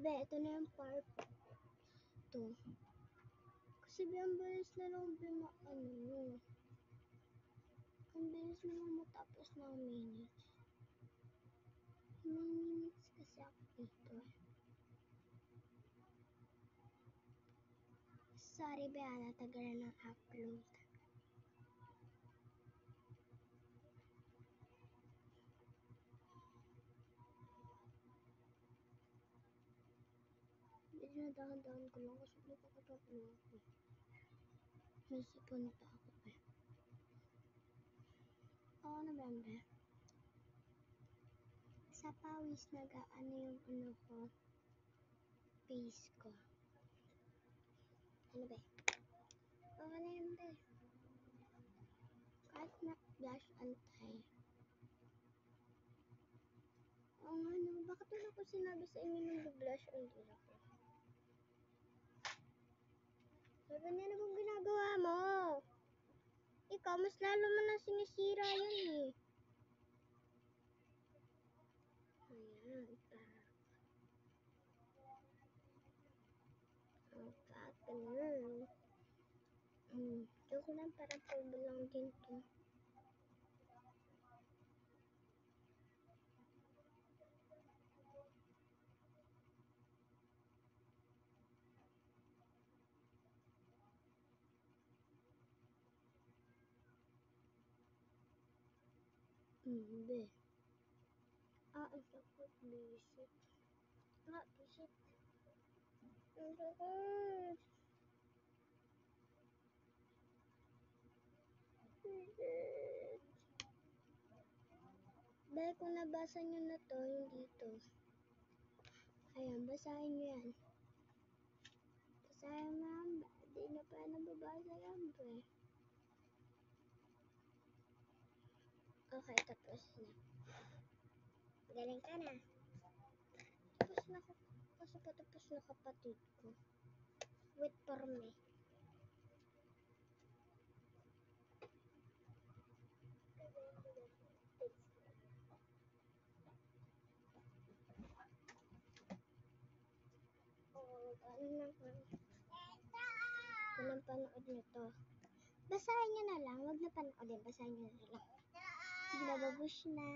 Be, ito na yung part 2. Kasi ang bilis na lang ang bilis na lang matapos ng minutes. May minutes kasi ako dito. Sorry be, natagalan ng upload. Dahan-dahan ko lang kasi nakakatapos ako. May sipon pa ako be. Oo naman be. Sa pawis nag-ano yung ko. Face ko. Ano be? Oo na yun be. Kahit na blush antay. Oo nga no, bakit wala ko sinabi sa inyo ng blush antay ako? So, ganyan akong ginagawa mo. Ikaw, mas lalo mo na sinisira yun eh. Ayan, ganun. Joke lang, para pulbo lang din to. Be. Ang sakit, bisit. Bisit. Ang sakit. Bisit. Dahil kung nabasa nyo na to, yung dito. Ayan, basahin nyo yan. Basahin mo yan, di na pa nababasa yan, be. Okay, tapos na. Galing ka na. Tapos na ako. Kasi patapos na kapatid ko. Wait for me. Walang panood nito. Basahin nyo na lang. Huwag na panoodin. Basahin nyo na lang. Sige na, babush na.